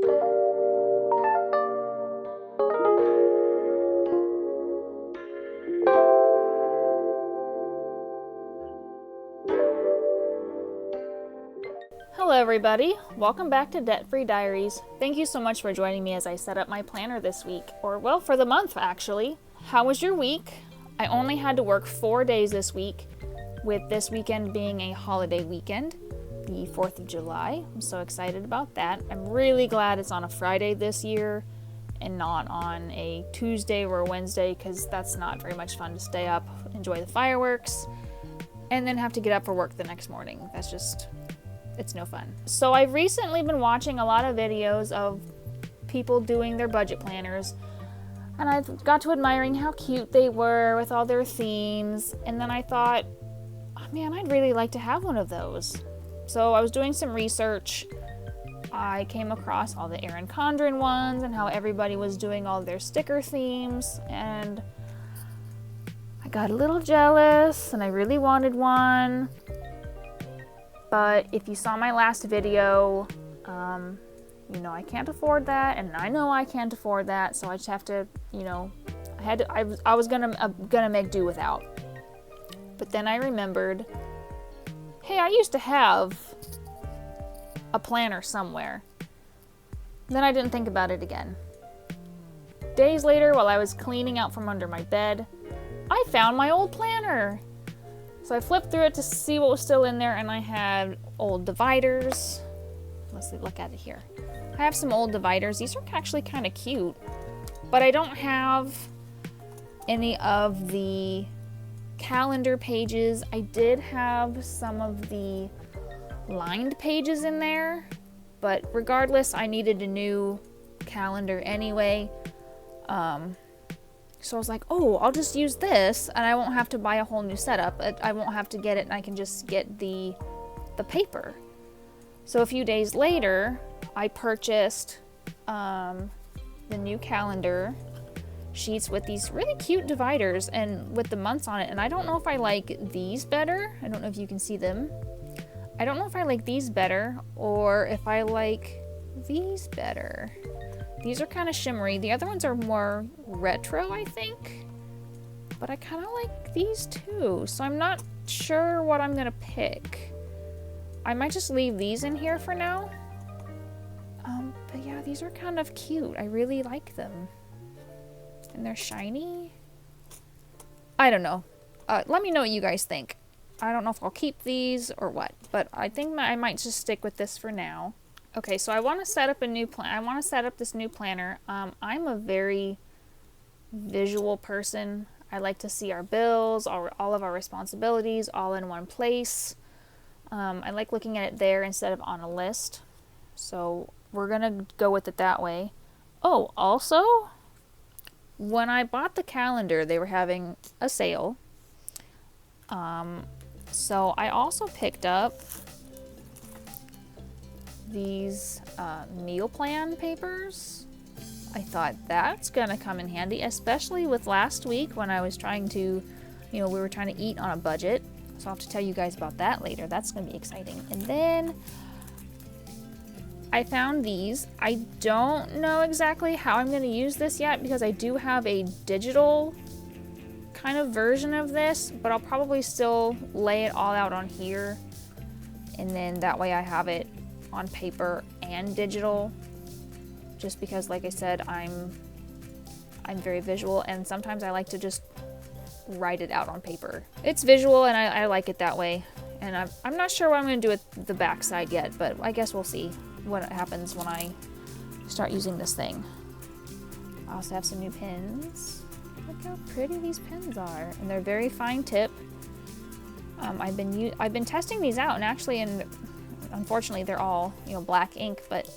Hello everybody, welcome back to Debt Free Diaries. Thank you so much for joining me as I set up my planner this week, or well, for the month actually. How was your week? I only had to work 4 days this week, with this weekend being a holiday weekend, the 4th of July. I'm so excited about that. I'm really glad it's on a Friday this year and not on a Tuesday or a Wednesday, because that's not very much fun to stay up, enjoy the fireworks, and then have to get up for work the next morning. It's no fun. So I've recently been watching a lot of videos of people doing their budget planners, and I got to admiring how cute they were with all their themes, and then I thought, oh man, I'd really like to have one of those. So I was doing some research. I came across all the Erin Condren ones and how everybody was doing all their sticker themes, and I got a little jealous and I really wanted one. But if you saw my last video, you know I can't afford that, and I know I can't afford that, so I just have to, I was gonna make do without. But then I remembered, hey, I used to have a planner somewhere. Then I didn't think about it again. Days later, while I was cleaning out from under my bed, I found my old planner. So I flipped through it to see what was still in there, and I had old dividers. Let's look at it here. I have some old dividers. These are actually kind of cute, but I don't have any of the calendar pages. I did have some of the lined pages in there, but regardless, I needed a new calendar anyway. So I was like, oh, I'll just use this and I won't have to buy a whole new setup. I won't have to get it, and I can just get the paper. So a few days later, I purchased the new calendar sheets with these really cute dividers and with the months on it. And I don't know if I like these better. I don't know if you can see them. I don't know if I like these better or if I like these better. These are kind of shimmery. The other ones are more retro, I think. But I kind of like these too. So I'm not sure what I'm going to pick. I might just leave these in here for now. But yeah, these are kind of cute. I really like them. And they're shiny. I don't know. Let me know what you guys think. I don't know if I'll keep these or what. But I think I might just stick with this for now. Okay, so I want to set up a new plan. I want to set up this new planner. I'm a very visual person. I like to see our bills, all of our responsibilities, all in one place. I like looking at it there instead of on a list. So we're gonna go with it that way. Oh, also, when I bought the calendar, they were having a sale. So I also picked up these meal plan papers. I thought that's gonna come in handy, especially with last week when I was trying to, we were trying to eat on a budget. So I'll have to tell you guys about that later. That's gonna be exciting. And then I found these. I don't know exactly how I'm gonna use this yet because I do have a digital kind of version of this, but I'll probably still lay it all out on here. And then that way I have it on paper and digital, just because, like I said, I'm very visual, and sometimes I like to just write it out on paper. It's visual, and I like it that way. And I'm not sure what I'm going to do with the back side yet, but I guess we'll see what happens when I start using this thing. I also have some new pins. Look how pretty these pins are, and they're very fine tip. I've been testing these out, and actually, unfortunately, they're all, black ink, but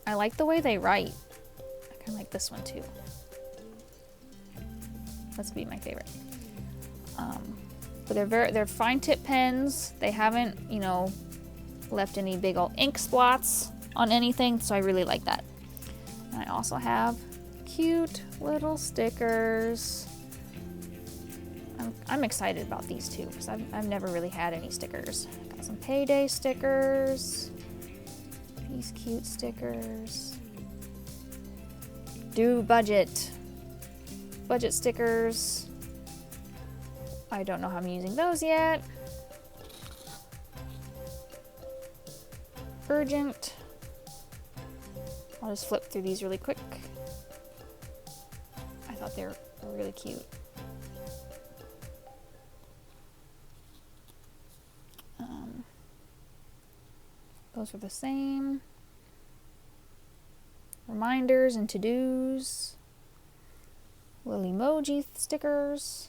I like the way they write. I kind of like this one too. That's be my favorite. But they're fine tip pens. They haven't, left any big old ink spots on anything, so I really like that. And I also have cute little stickers. I'm excited about these too because I've never really had any stickers. Got some payday stickers. These cute stickers. Do budget. Budget stickers. I don't know how I'm using those yet. Urgent. I'll just flip through these really quick. I thought they were really cute. Those are the same. Reminders and to-dos. Little emoji stickers.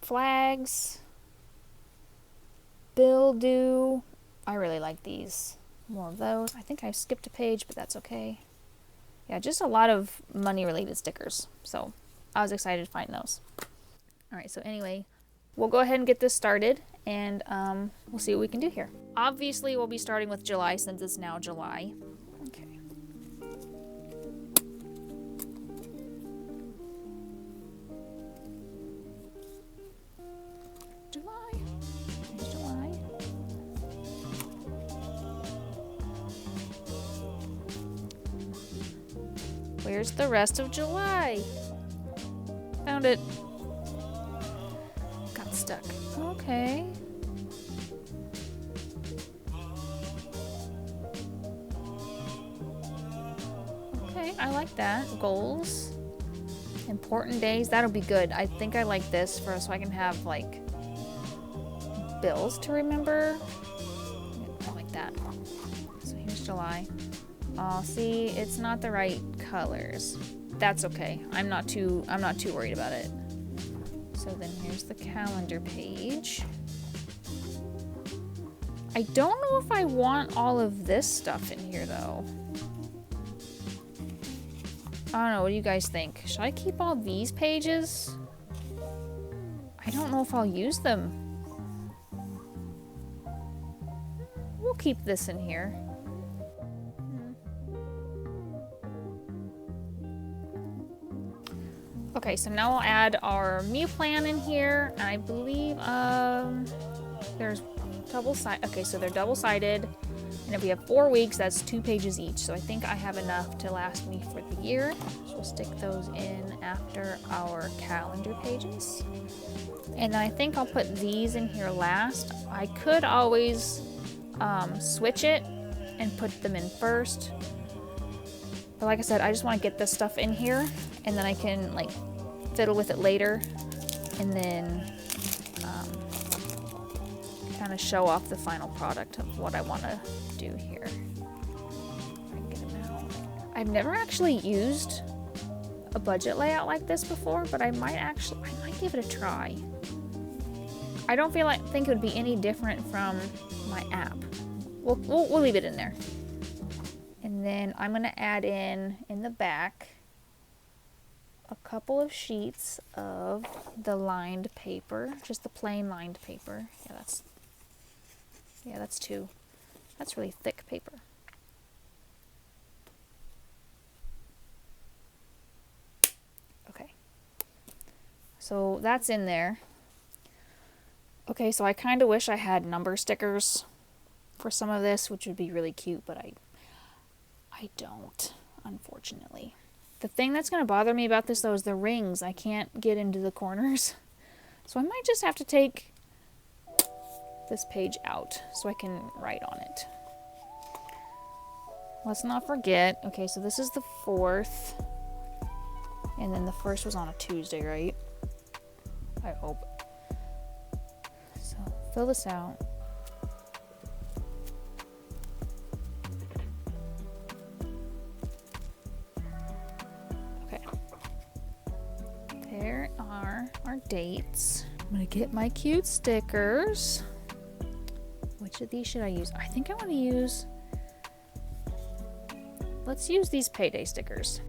Flags. Bill due. I really like these. More of those. I think I skipped a page, but that's okay. Yeah, just a lot of money related stickers. So I was excited to find those. Alright, so anyway, we'll go ahead and get this started, and we'll see what we can do here. Obviously, we'll be starting with July since it's now July. Okay. July. There's July. Where's the rest of July? Found it. Got stuck. Okay. Okay, I like that. Goals. Important days. That'll be good. I think I like this for so I can have like bills to remember. I like that. So here's July. Oh, see, it's not the right colors. That's okay. I'm not too worried about it. So then here's the calendar page. I don't know if I want all of this stuff in here though. I don't know, what do you guys think? Should I keep all these pages? I don't know if I'll use them. We'll keep this in here. Okay, so now we'll add our meal plan in here. And I believe there's double-sided. Okay, so they're double-sided. And if we have 4 weeks, that's 2 pages each. So I think I have enough to last me for the year. So we'll stick those in after our calendar pages. And then I think I'll put these in here last. I could always switch it and put them in first. But like I said, I just want to get this stuff in here, and then I can like fiddle with it later, and then kind of show off the final product of what I want to do here. I can get them out. I've never actually used a budget layout like this before, but I might give it a try. I don't think it would be any different from my app. We'll leave it in there. And then I'm going to add in the back a couple of sheets of the lined paper, just the plain lined paper. Yeah, that's 2. That's really thick paper. Okay. So that's in there. Okay, so I kind of wish I had number stickers for some of this, which would be really cute, but I don't, unfortunately. The thing that's going to bother me about this, though, is the rings. I can't get into the corners. So I might just have to take this page out so I can write on it. Let's not forget. Okay, so this is the 4th. And then the 1st was on a Tuesday, right? I hope. So fill this out. There are our dates. I'm gonna get my cute stickers. Which of these should I use? I think I want to use... Let's use these payday stickers.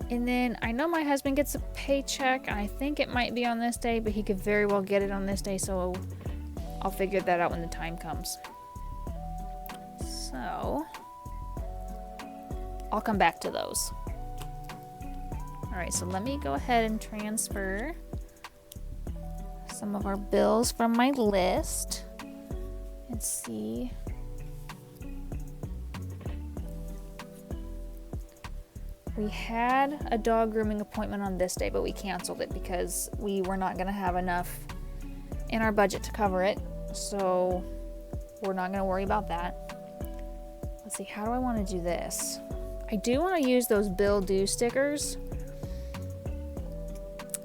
And then I know my husband gets a paycheck, and I think it might be on this day, but he could very well get it on this day, so I'll figure that out when the time comes. So... I'll come back to those. Alright, so let me go ahead and transfer some of our bills from my list and see. We had a dog grooming appointment on this day, but we canceled it because we were not going to have enough in our budget to cover it. So we're not going to worry about that. Let's see, how do I want to do this? I do want to use those bill due stickers,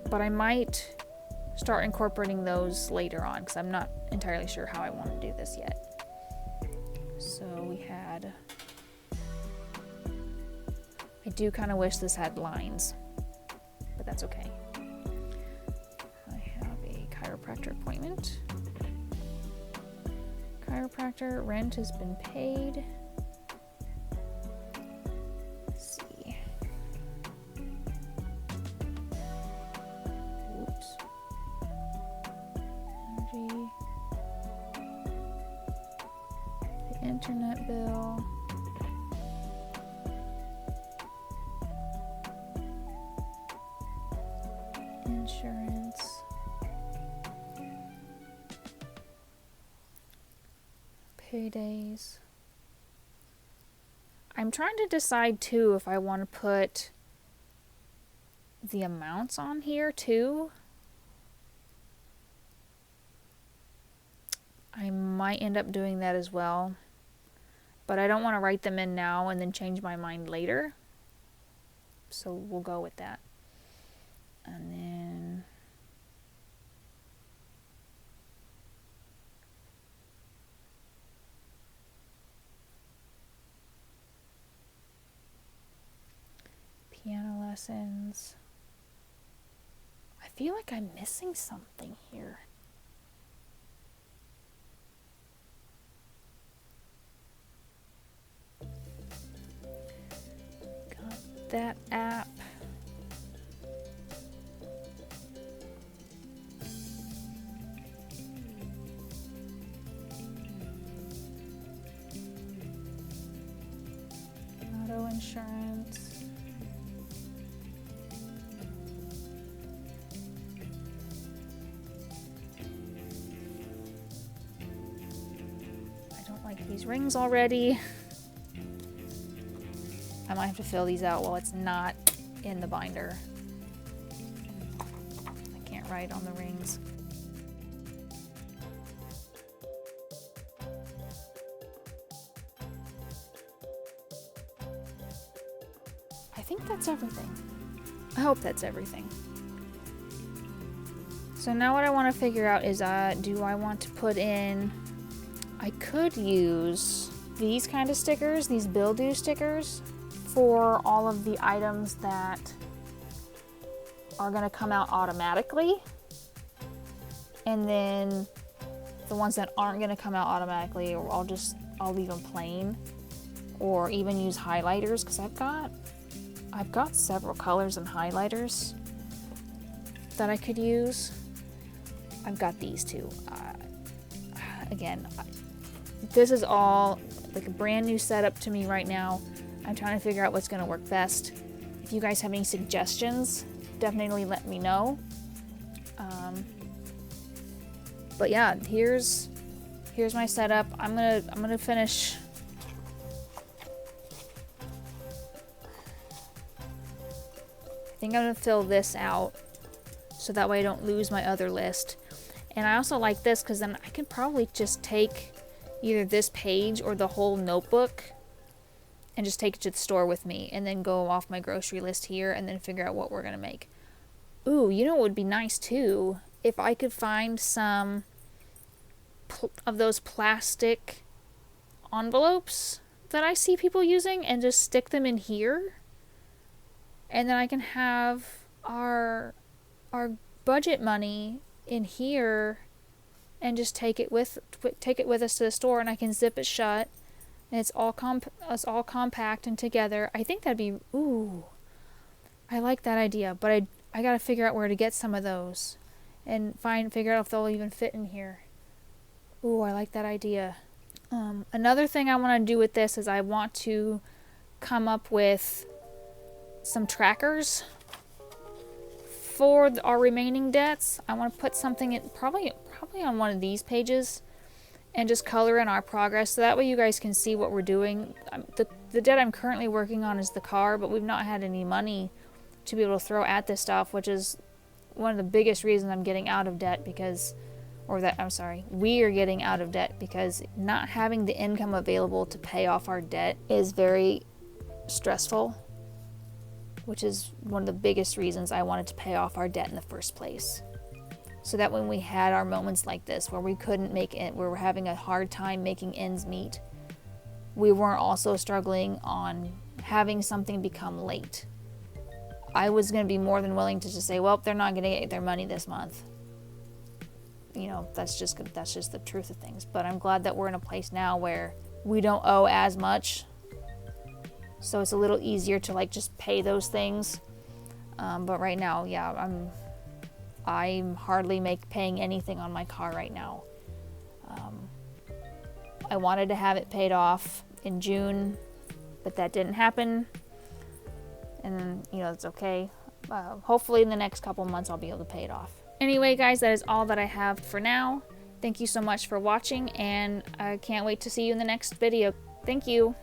but I might start incorporating those later on because I'm not entirely sure how I want to do this yet. So we had... I do kind of wish this had lines, but that's okay. I have a chiropractor appointment. Chiropractor rent has been paid. Let's see. Oops. Energy. The internet bill. Insurance, paydays. I'm trying to decide too if I want to put the amounts on here too. I might end up doing that as well, but I don't want to write them in now and then change my mind later. So we'll go with that. And then piano lessons. I feel like I'm missing something here. Got that app. Auto insurance. I don't like these rings already. I might have to fill these out while it's not in the binder. I can't write on the rings. I think that's everything. I hope that's everything. So now what I want to figure out is, do I want to put in... I could use these kind of stickers, these bill due stickers, for all of the items that are going to come out automatically. And then the ones that aren't going to come out automatically, or I'll leave them plain. Or even use highlighters, because I've got several colors and highlighters that I could use. I've got these too. Again, this is all like a brand new setup to me right now. I'm trying to figure out what's going to work best. If you guys have any suggestions, definitely let me know. But yeah, here's my setup. I'm gonna finish. I think I'm gonna fill this out so that way I don't lose my other list. And I also like this because then I can probably just take either this page or the whole notebook and just take it to the store with me and then go off my grocery list here and then figure out what we're gonna make. Ooh, you know what would be nice too? If I could find some of those plastic envelopes that I see people using and just stick them in here. And then I can have our budget money in here and just take it with us to the store, and I can zip it shut. And it's all compact and together. I think that'd be, ooh, I like that idea, but I gotta figure out where to get some of those and figure out if they'll even fit in here. Ooh, I like that idea. Another thing I want to do with this is I want to come up with some trackers for our remaining debts, I want to put something in probably on one of these pages and just color in our progress, so that way you guys can see what we're doing. The debt I'm currently working on is the car, but we've not had any money to be able to throw at this stuff, which is one of the biggest reasons I'm getting out of debt, because, we are getting out of debt because not having the income available to pay off our debt is very stressful, which is one of the biggest reasons I wanted to pay off our debt in the first place. So that when we had our moments like this where we couldn't make it, where we're having a hard time making ends meet, we weren't also struggling on having something become late. I was going to be more than willing to just say, well, they're not going to get their money this month. You know, that's just the truth of things. But I'm glad that we're in a place now where we don't owe as much. So it's a little easier to like just pay those things. But right now, yeah, I'm hardly paying anything on my car right now. I wanted to have it paid off in June, but that didn't happen. And, you know, it's okay. Hopefully in the next couple months I'll be able to pay it off. Anyway, guys, that is all that I have for now. Thank you so much for watching, and I can't wait to see you in the next video. Thank you.